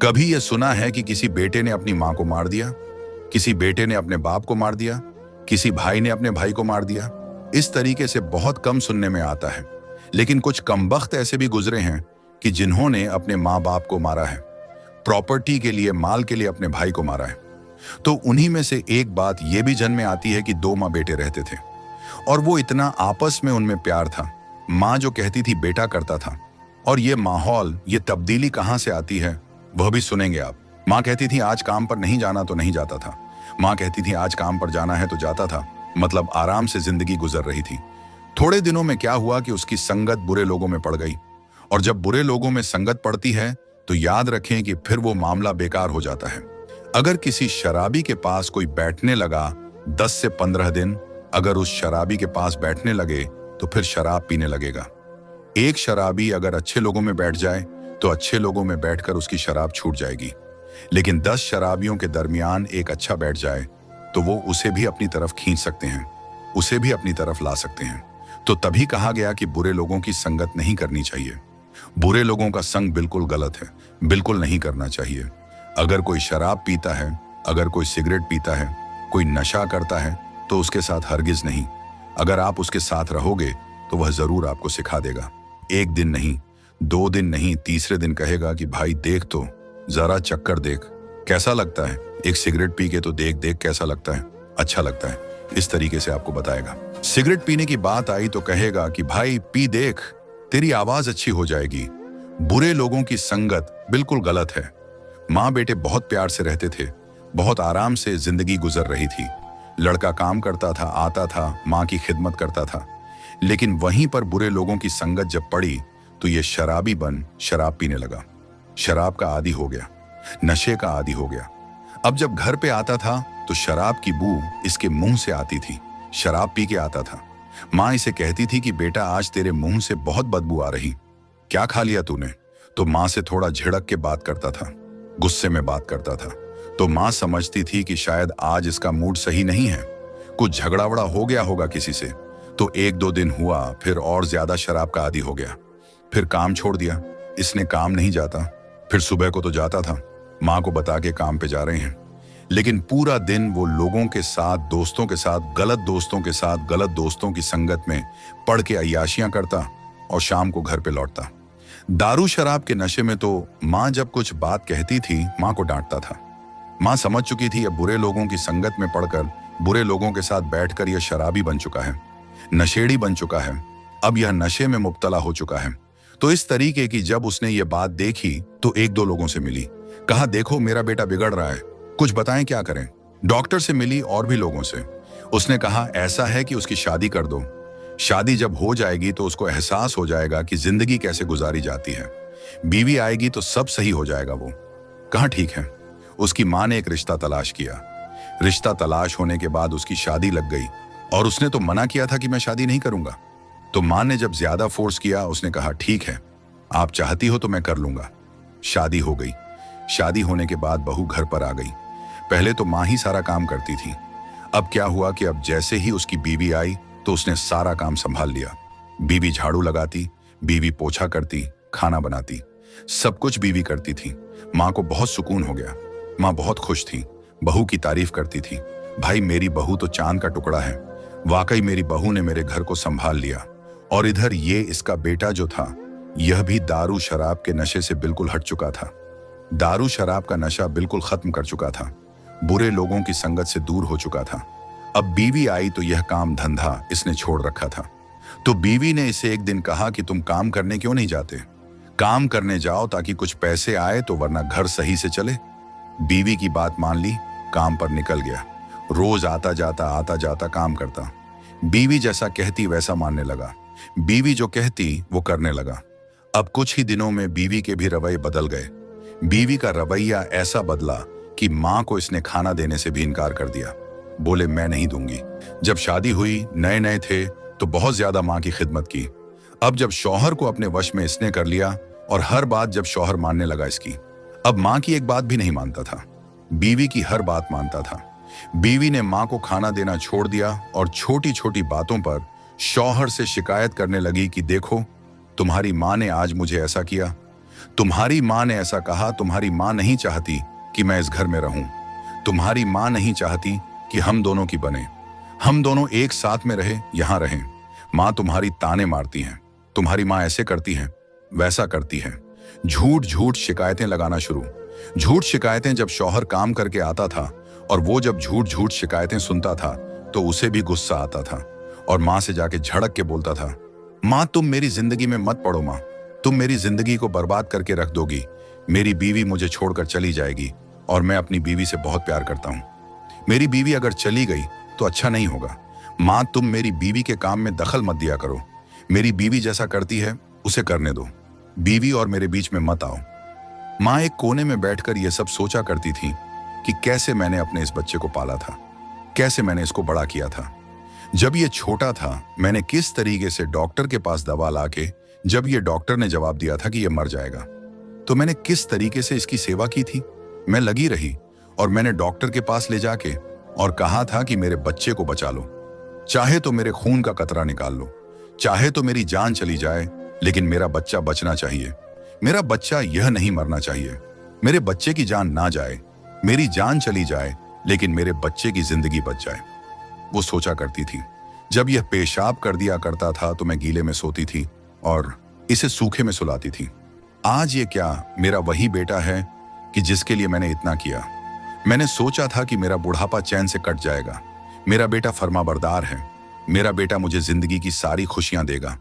कभी यह सुना है कि किसी बेटे ने अपनी मां को मार दिया, किसी बेटे ने अपने बाप को मार दिया, किसी भाई ने अपने भाई को मार दिया? इस तरीके से बहुत कम सुनने में आता है, लेकिन कुछ कमबख्त ऐसे भी गुजरे हैं कि जिन्होंने अपने माँ बाप को मारा है, प्रॉपर्टी के लिए, माल के लिए अपने भाई को मारा है। तो उन्हीं में से एक बात यह भी जन में आती है कि दो माँ बेटे रहते थे और वो इतना आपस में उनमें प्यार था। माँ जो कहती थी बेटा करता था। और ये माहौल, ये तब्दीली कहाँ से आती है वह भी सुनेंगे आप। माँ कहती थी आज काम पर नहीं जाना तो नहीं जाता था। माँ कहती थी आज काम पर जाना है तो जाता था। मतलब आराम से जिंदगी गुजर रही थी। थोड़े दिनों में क्या हुआ कि उसकी संगत बुरे लोगों में पड़ गई। और जब बुरे लोगों में संगत पड़ती है तो याद रखें कि फिर वो मामला बेकार हो जाता है। अगर किसी शराबी के पास कोई बैठने लगा 10 से 15 दिन, अगर उस शराबी के पास बैठने लगे तो फिर शराब पीने लगेगा। एक शराबी अगर अच्छे लोगों में बैठ जाए तो अच्छे लोगों में बैठकर उसकी शराब छूट जाएगी। लेकिन 10 शराबियों के दरमियान एक अच्छा बैठ जाए तो वो उसे भी अपनी तरफ खींच सकते हैं, उसे भी अपनी तरफ ला सकते हैं। तो तभी कहा गया कि बुरे लोगों की संगत नहीं करनी चाहिए। बुरे लोगों का संग बिल्कुल गलत है, बिल्कुल नहीं करना चाहिए। अगर कोई शराब पीता है, अगर कोई सिगरेट पीता है, कोई नशा करता है तो उसके साथ हरगिज नहीं। अगर आप उसके साथ रहोगे तो वह जरूर आपको सिखा देगा। एक दिन नहीं, 2 दिन नहीं, तीसरे दिन कहेगा कि भाई देख तो, जरा चक्कर देख, कैसा लगता है, एक सिगरेट पी के तो देख देख कैसा लगता है, अच्छा लगता है। इस तरीके से आपको बताएगा। सिगरेट पीने की बात आई तो कहेगा कि भाई पी देख, तेरी आवाज अच्छी हो जाएगी। बुरे लोगों की संगत बिल्कुल गलत है। माँ बेटे बहुत प्यार से रहते थे, बहुत आराम से जिंदगी गुजर रही थी। लड़का काम करता था, आता था, माँ की खिदमत करता था। लेकिन वहीं पर बुरे लोगों की संगत जब पड़ी तो ये शराबी बन शराब पीने लगा। शराब का आदी हो गया, नशे का आदी हो गया। अब जब घर पे आता था तो शराब की बू इसके मुंह से आती थी। शराब पी के आता था। माँ इसे कहती थी कि बेटा आज तेरे मुंह से बहुत बदबू आ रही, क्या खा लिया तूने? तो माँ से थोड़ा झिड़क के बात करता था, गुस्से में बात करता था। तो माँ समझती थी कि शायद आज इसका मूड सही नहीं है, कुछ झगड़ा वड़ा हो गया होगा किसी से। तो 1-2 दिन हुआ, फिर और ज्यादा शराब का आदी हो गया। फिर काम छोड़ दिया, इसने काम नहीं जाता। फिर सुबह को तो जाता था, माँ को बता के काम पे जा रहे हैं। लेकिन पूरा दिन वो लोगों के साथ, दोस्तों के साथ, गलत दोस्तों के साथ, गलत दोस्तों की संगत में पढ़ के अय्याशियां करता और शाम को घर पे लौटता। दारू शराब के नशे में तो माँ जब कुछ बात कहती थी, माँ को डांटता था। माँ समझ चुकी थी अब बुरे लोगों की संगत में पड़कर, बुरे लोगों के साथ बैठकर यह शराबी बन चुका है, नशेड़ी बन चुका है। अब यह नशे में मुब्तला हो चुका है। तो इस तरीके की जब उसने ये बात देखी तो 1-2 लोगों से मिली, कहा देखो मेरा बेटा बिगड़ रहा है, कुछ बताएं क्या करें। डॉक्टर से मिली और भी लोगों से। उसने कहा ऐसा है कि उसकी शादी कर दो। शादी जब हो जाएगी तो उसको एहसास हो जाएगा कि जिंदगी कैसे गुजारी जाती है। बीवी आएगी तो सब सही हो जाएगा। वो कहा ठीक है। उसकी माँ ने एक रिश्ता तलाश किया। रिश्ता तलाश होने के बाद उसकी शादी लग गई और उसने तो मना किया था कि मैं शादी नहीं करूंगा। तो माँ ने जब ज्यादा फोर्स किया, उसने कहा ठीक है, आप चाहती हो तो मैं कर लूंगा। शादी हो गई। शादी होने के बाद बहू घर पर आ गई। पहले तो माँ ही सारा काम करती थी। अब क्या हुआ कि अब जैसे ही उसकी बीवी आई तो उसने सारा काम संभाल लिया। बीवी झाड़ू लगाती, बीवी पोछा करती, खाना बनाती, सब कुछ बीवी करती थी। माँ को बहुत सुकून हो गया। माँ बहुत खुश थी, बहू की तारीफ करती थी। भाई मेरी बहू तो चांद का टुकड़ा है, वाकई मेरी बहू ने मेरे घर को संभाल लिया। और इधर ये इसका बेटा जो था, यह भी दारू शराब के नशे से बिल्कुल हट चुका था। दारू शराब का नशा बिल्कुल खत्म कर चुका था, बुरे लोगों की संगत से दूर हो चुका था। अब बीवी आई तो यह काम धंधा इसने छोड़ रखा था। तो बीवी ने इसे एक दिन कहा कि तुम काम करने क्यों नहीं जाते? काम करने जाओ ताकि कुछ पैसे आए तो, वरना घर सही से चले। बीवी की बात मान ली, काम पर निकल गया। रोज आता जाता काम करता। बीवी जैसा कहती वैसा मानने लगा। बीवी जो कहती वो करने लगा। अब कुछ ही दिनों में बीवी के भी रवैये बदल गए। बीवी का रवैया ऐसा बदला कि माँ को इसने खाना देने से भी इनकार कर दिया। बोले मैं नहीं दूंगी। जब शादी हुई, नए नए थे तो बहुत ज्यादा माँ की खिदमत की। अब जब शौहर को अपने वश में इसने कर लिया और हर बात जब शौहर मानने लगा इसकी, अब माँ की एक बात भी नहीं मानता था, बीवी की हर बात मानता था। बीवी ने माँ को खाना देना छोड़ दिया और छोटी छोटी बातों पर शौहर से शिकायत करने लगी कि देखो तुम्हारी माँ ने आज मुझे ऐसा किया, तुम्हारी माँ ने ऐसा कहा, तुम्हारी माँ नहीं चाहती कि मैं इस घर में रहूं। तुम्हारी माँ नहीं चाहती कि हम दोनों की बने, हम दोनों एक साथ में रहे, यहां रहें। माँ तुम्हारी ताने मारती हैं, तुम्हारी माँ ऐसे करती है, वैसा करती है। झूठ झूठ शिकायतें लगाना शुरू। झूठ शिकायतें। जब शौहर काम करके आता था और वो जब झूठ झूठ शिकायतें सुनता था तो उसे भी गुस्सा आता था और माँ से जाके झड़क के बोलता था, माँ तुम मेरी जिंदगी में मत पड़ो, माँ तुम मेरी जिंदगी को बर्बाद करके रख दोगी। मेरी बीवी मुझे छोड़कर चली जाएगी और मैं अपनी बीवी से बहुत प्यार करता हूँ। मेरी बीवी अगर चली गई तो अच्छा नहीं होगा। माँ तुम मेरी बीवी के काम में दखल मत दिया करो। मेरी बीवी जैसा करती है उसे करने दो, बीवी और मेरे बीच में मत आओ। माँ एक कोने में बैठकर यह सब सोचा करती थी कि कैसे मैंने अपने इस बच्चे को पाला था, कैसे मैंने इसको बड़ा किया था। जब ये छोटा था मैंने किस तरीके से डॉक्टर के पास दवा लाके, जब ये डॉक्टर ने जवाब दिया था कि ये मर जाएगा, तो मैंने किस तरीके से इसकी सेवा की थी। मैं लगी रही और मैंने डॉक्टर के पास ले जाके और कहा था कि मेरे बच्चे को बचा लो, चाहे तो मेरे खून का कतरा निकाल लो, चाहे तो मेरी जान चली जाए, लेकिन मेरा बच्चा बचना चाहिए। मेरा बच्चा यह नहीं मरना चाहिए। मेरे बच्चे की जान ना जाए, मेरी जान चली जाए लेकिन मेरे बच्चे की जिंदगी बच जाए, वो सोचा करती थी। जब यह पेशाब कर दिया करता था तो मैं गीले में सोती थी और इसे सूखे में सुलाती थी। आज ये क्या मेरा वही बेटा है कि जिसके लिए मैंने इतना किया। मैंने सोचा था कि मेरा बुढ़ापा चैन से कट जाएगा। मेरा बेटा फर्माबरदार है, मेरा बेटा मुझे जिंदगी की सारी खुशियां देगा।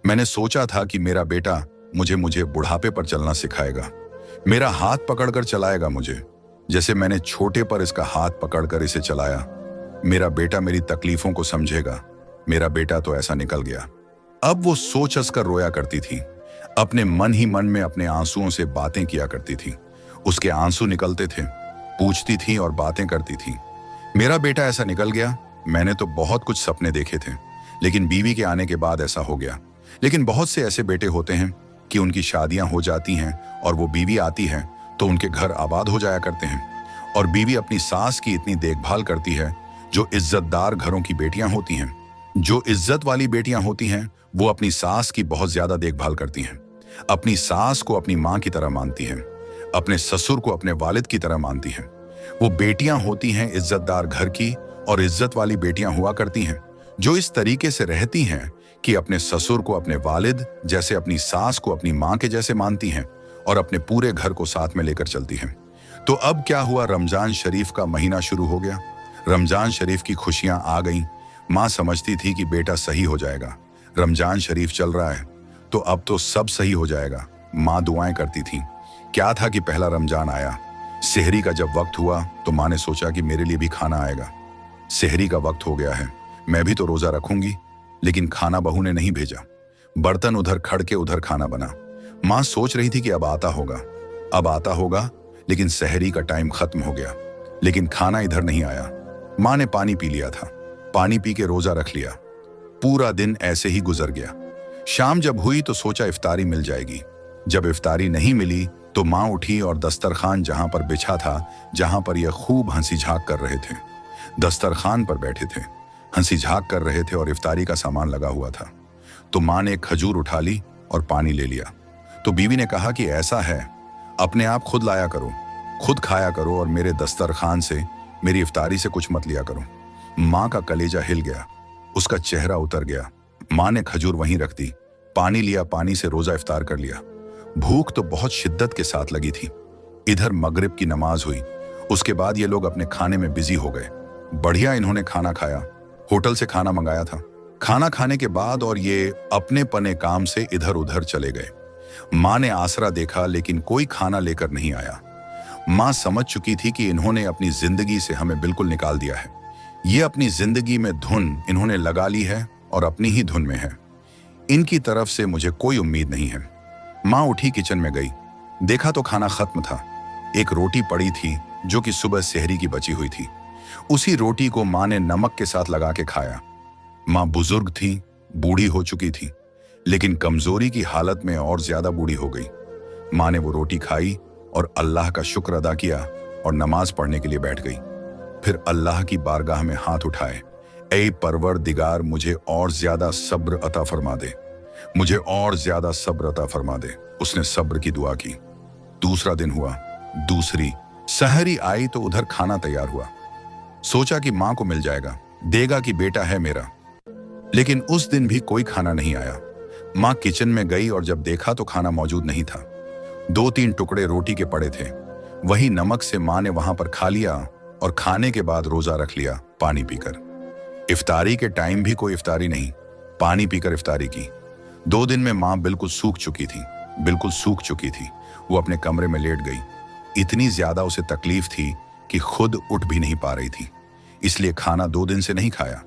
मैंने सोचा था कि मेरा बेटा मुझे बुढ़ापे पर चलना सिखाएगा, मेरा हाथ पकड़कर चलाएगा मुझे, जैसे मैंने छोटे पर इसका हाथ पकड़कर इसे चलाया। मेरा बेटा मेरी तकलीफों को समझेगा। मेरा बेटा तो ऐसा निकल गया। अब वो सोच हंसकर रोया करती थी, अपने मन ही मन में अपने आंसुओं से बातें किया करती थी। उसके आंसू निकलते थे, पूछती थी और बातें करती थी। मेरा बेटा ऐसा निकल गया। मैंने तो बहुत कुछ सपने देखे थे, लेकिन बीवी के आने के बाद ऐसा हो गया। लेकिन बहुत से ऐसे बेटे होते हैं कि उनकी शादियां हो जाती हैं और वो बीवी आती है तो उनके घर आबाद हो जाया करते हैं। और बीवी अपनी सास की इतनी देखभाल करती है। जो इज्जतदार घरों की बेटियां होती हैं, जो इज्जत वाली बेटियां होती हैं, वो अपनी सास की बहुत ज्यादा देखभाल करती हैं। अपनी सास को अपनी माँ की तरह मानती हैं, अपने ससुर को अपने वालिद की तरह मानती हैं। वो बेटियां होती हैं इज्जतदार घर की और इज्जत वाली बेटियां हुआ करती हैं जो इस तरीके से रहती हैं कि अपने ससुर को अपने वालिद जैसे, अपनी सास को अपनी माँ के जैसे मानती हैं और अपने पूरे घर को साथ में लेकर चलती हैं। तो अब क्या हुआ, रमजान शरीफ का महीना शुरू हो गया। रमजान शरीफ की खुशियां आ गईं। माँ समझती थी कि बेटा सही हो जाएगा, रमजान शरीफ चल रहा है तो अब तो सब सही हो जाएगा। माँ दुआएं करती थी। क्या था कि पहला रमजान आया। सेहरी का जब वक्त हुआ तो माँ ने सोचा कि मेरे लिए भी खाना आएगा। सेहरी का वक्त हो गया है, मैं भी तो रोजा रखूंगी, लेकिन खाना बहू ने नहीं भेजा। बर्तन उधर खड़ के उधर खाना बना। माँ सोच रही थी कि अब आता होगा, लेकिन सेहरी का टाइम खत्म हो गया, लेकिन खाना इधर नहीं आया। माँ ने पानी पी लिया था, पानी पी के रोजा रख लिया। पूरा दिन ऐसे ही गुजर गया। शाम जब हुई तो सोचा इफ्तारी मिल जाएगी। जब इफ्तारी नहीं मिली तो माँ उठी और दस्तरखान जहां पर बिछा था, जहां पर यह खूब हंसी झाक कर रहे थे, दस्तरखान पर बैठे थे, हंसी झाक कर रहे थे और इफ्तारी का सामान लगा हुआ था। तो माँ ने एक खजूर उठा ली और पानी ले लिया। तो बीवी ने कहा कि ऐसा है, अपने आप खुद लाया करो, खुद खाया करो और मेरे दस्तरखान से, मेरी इफ्तारी से कुछ मत लिया करो। माँ का कलेजा हिल गया, उसका चेहरा उतर गया। माँ ने खजूर वहीं रख दी, पानी लिया, पानी से रोजा इफ्तार कर लिया। भूख तो बहुत शिद्दत के साथ लगी थी। इधर मगरिब की नमाज हुई, उसके बाद ये लोग अपने खाने में बिजी हो गए। बढ़िया इन्होंने खाना खाया, होटल से खाना मंगाया था। खाना खाने के बाद और ये अपने पने काम से इधर उधर चले गए। माँ ने आसरा देखा लेकिन कोई खाना लेकर नहीं आया। माँ समझ चुकी थी कि इन्होंने अपनी जिंदगी से हमें बिल्कुल निकाल दिया है। ये अपनी जिंदगी में धुन इन्होंने लगा ली है और अपनी ही धुन में है। इनकी तरफ से मुझे कोई उम्मीद नहीं है। माँ उठी, किचन में गई, देखा तो खाना खत्म था। एक रोटी पड़ी थी जो कि सुबह सेहरी की बची हुई थी। उसी रोटी को माँ ने नमक के साथ लगा के खाया। माँ बुजुर्ग थी, बूढ़ी हो चुकी थी, लेकिन कमजोरी की हालत में और ज्यादा बूढ़ी हो गई। माँ ने वो रोटी खाई और अल्लाह का शुक्र अदा किया और नमाज पढ़ने के लिए बैठ गई। फिर अल्लाह की बारगाह में हाथ उठाए, ऐ परवरदिगार मुझे और ज्यादा सब्र अता फरमा दे। मुझे और ज्यादा सब्र अता फरमा दे। उसने सब्र की दुआ की। दूसरा दिन हुआ, दूसरी सहरी आई तो उधर खाना तैयार हुआ। सोचा कि मां को मिल जाएगा, देगा कि बेटा है मेरा। लेकिन उस दिन भी कोई खाना नहीं आया। मां किचन में गई और जब देखा तो खाना मौजूद नहीं था। 2-3 टुकड़े रोटी के पड़े थे। वही नमक से मां ने वहां पर खा लिया और खाने के बाद रोजा रख लिया पानी पीकर। इफ्तारी के टाइम भी कोई इफ्तारी नहीं, पानी पीकर इफ्तारी की। 2 दिन में मां बिल्कुल सूख चुकी थी, बिल्कुल सूख चुकी थी। वो अपने कमरे में लेट गई। इतनी ज्यादा उसे तकलीफ थी कि खुद उठ भी नहीं पा रही थी। इसलिए खाना 2 दिन से नहीं खाया।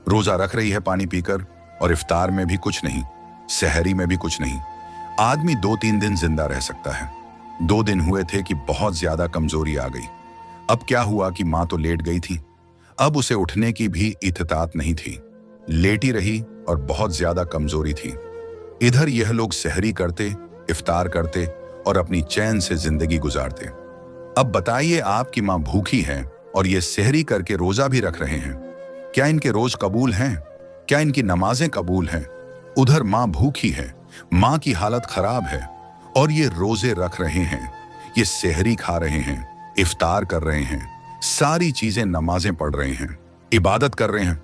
रोजा रख रही है पानी पीकर, और इफ्तार में भी कुछ नहीं, सहरी में भी कुछ नहीं। आदमी 2-3 दिन जिंदा रह सकता है। 2 दिन हुए थे कि बहुत ज्यादा कमजोरी आ गई। अब क्या हुआ कि मां तो लेट गई थी, अब उसे उठने की भी इत्तात नहीं थी। लेटी रही और बहुत ज्यादा कमजोरी थी। इधर यह लोग सहरी करते, इफ्तार करते और अपनी चैन से जिंदगी गुजारते। अब बताइए, आपकी मां भूखी है और ये सहरी करके रोजा भी रख रहे हैं। क्या इनके रोज कबूल हैं? क्या इनकी नमाजें कबूल हैं? उधर मां भूखी है, मां की हालत खराब है और ये रोजे रख रहे हैं, ये सहरी खा रहे हैं, इफ्तार कर रहे हैं, सारी चीजें नमाजें पढ़ रहे हैं, इबादत कर रहे हैं।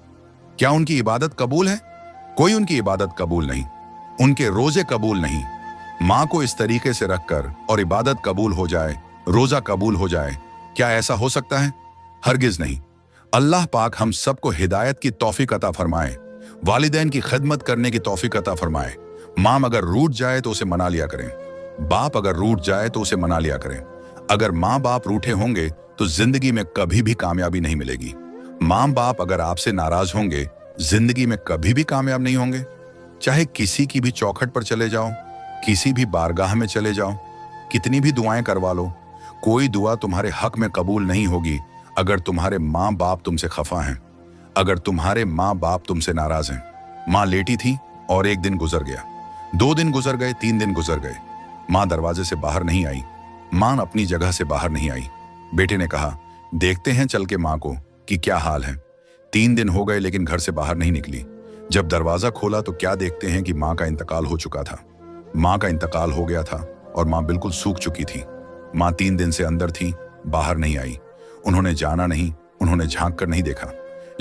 क्या उनकी इबादत कबूल है? कोई उनकी इबादत कबूल नहीं, उनके रोजे कबूल नहीं। मां को इस तरीके से रखकर और इबादत कबूल हो जाए, रोजा कबूल हो जाए, क्या ऐसा हो सकता है? हरगिज नहीं। अल्लाह पाक हम सबको हिदायत की तौफीक अता फरमाए, वालिदैन की खिदमत करने की तौफीक अता फरमाए। मां अगर रूठ जाए तो उसे मना लिया करें, बाप अगर रूठ जाए तो उसे मना लिया करें। अगर मां बाप रूठे होंगे तो जिंदगी में कभी भी कामयाबी नहीं मिलेगी। मां बाप अगर आपसे नाराज होंगे, जिंदगी में कभी भी कामयाब नहीं होंगे। चाहे किसी की भी चौखट पर चले जाओ, किसी भी बारगाह में चले जाओ, कितनी भी दुआएं करवा लो, कोई दुआ तुम्हारे हक में कबूल नहीं होगी अगर तुम्हारे माँ बाप तुमसे खफा हैं, अगर तुम्हारे माँ बाप तुमसे नाराज हैं। माँ लेटी थी और एक दिन गुजर गया, 2 दिन गुजर गए, 3 दिन गुजर गए। माँ दरवाजे से बाहर नहीं आई, माँ अपनी जगह से बाहर नहीं आई। बेटे ने कहा, देखते हैं चल के माँ को कि क्या हाल है। 3 दिन हो गए लेकिन घर से बाहर नहीं निकली। जब दरवाजा खोला तो क्या देखते हैं कि माँ का इंतकाल हो चुका था। माँ का इंतकाल हो गया था और माँ बिल्कुल सूख चुकी थी। माँ 3 दिन से अंदर थी, बाहर नहीं आई। उन्होंने जाना नहीं, उन्होंने झांक कर नहीं देखा।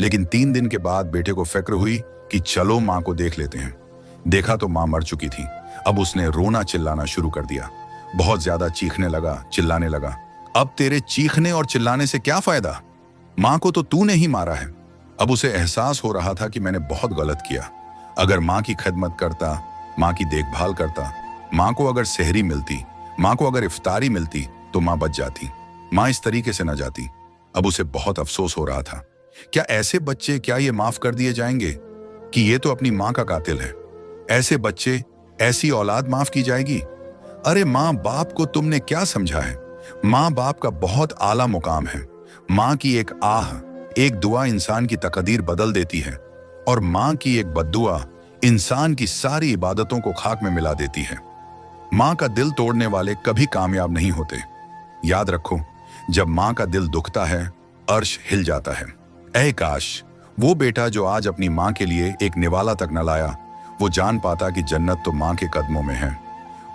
लेकिन 3 दिन के बाद बेटे को फिक्र हुई कि चलो माँ को देख लेते हैं। देखा तो माँ मर चुकी थी। अब उसने रोना चिल्लाना शुरू कर दिया, बहुत ज्यादा चीखने लगा, चिल्लाने लगा। अब तेरे चीखने और चिल्लाने से क्या फायदा? माँ को तो तूने ही मारा है। अब उसे एहसास हो रहा था कि मैंने बहुत गलत किया। अगर माँ की खिदमत करता, माँ की देखभाल करता, माँ को अगर सहरी मिलती, माँ को अगर इफ्तारी मिलती तो माँ बच जाती, माँ इस तरीके से न जाती। अब उसे बहुत अफसोस हो रहा था। क्या ऐसे बच्चे, क्या ये माफ कर दिए जाएंगे कि ये तो अपनी माँ का कातिल है? ऐसे बच्चे, ऐसी औलाद माफ की जाएगी? अरे माँ बाप को तुमने क्या समझा है? माँ बाप का बहुत आला मुकाम है। माँ की एक आह, एक दुआ इंसान की तकदीर बदल देती है, और माँ की एक बद्दुआ इंसान की सारी इबादतों को खाक में मिला देती है। माँ का दिल तोड़ने वाले कभी कामयाब नहीं होते। याद रखो, जब माँ का दिल दुखता है, अर्श हिल जाता है। ऐ काश वो बेटा जो आज अपनी माँ के लिए एक निवाला तक न लाया, वो जान पाता कि जन्नत तो माँ के कदमों में है।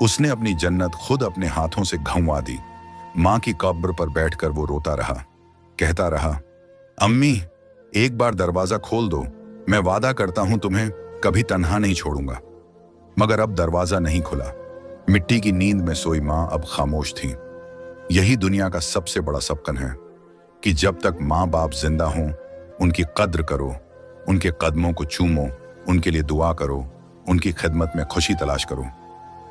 उसने अपनी जन्नत खुद अपने हाथों से घंवा दी। माँ की कब्र पर बैठकर वो रोता रहा, कहता रहा, अम्मी एक बार दरवाजा खोल दो, मैं वादा करता हूं तुम्हें कभी तन्हा नहीं छोड़ूंगा। मगर अब दरवाजा नहीं खुला। मिट्टी की नींद में सोई माँ अब खामोश थी। यही दुनिया का सबसे बड़ा सबकन है कि जब तक माँ बाप जिंदा हों, उनकी कद्र करो, उनके कदमों को चूमो, उनके लिए दुआ करो, उनकी खिदमत में खुशी तलाश करो।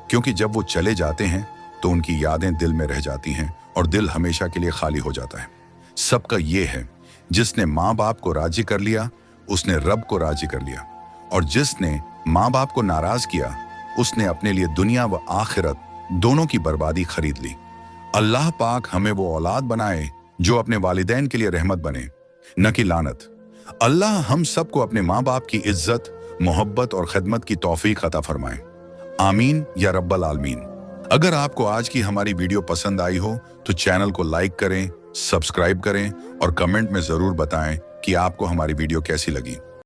क्योंकि जब वो चले जाते हैं तो उनकी यादें दिल में रह जाती हैं और दिल हमेशा के लिए खाली हो जाता है। सबका ये है, जिसने माँ बाप को राजी कर लिया उसने रब को राजी कर लिया, और जिसने माँ बाप को नाराज किया उसने अपने लिए दुनिया व आखिरत दोनों की बर्बादी खरीद ली। अल्लाह पाक हमें वो औलाद बनाए जो अपने वालिदैन के लिए रहमत बने, न कि लानत। अल्लाह हम सबको अपने माँ बाप की इज्जत, मोहब्बत और खिदमत की तौफीक अता फरमाए। आमीन या रब्बल आलमीन। अगर आपको आज की हमारी वीडियो पसंद आई हो तो चैनल को लाइक करें, सब्सक्राइब करें और कमेंट में जरूर बताएं कि आपको हमारी वीडियो कैसी लगी।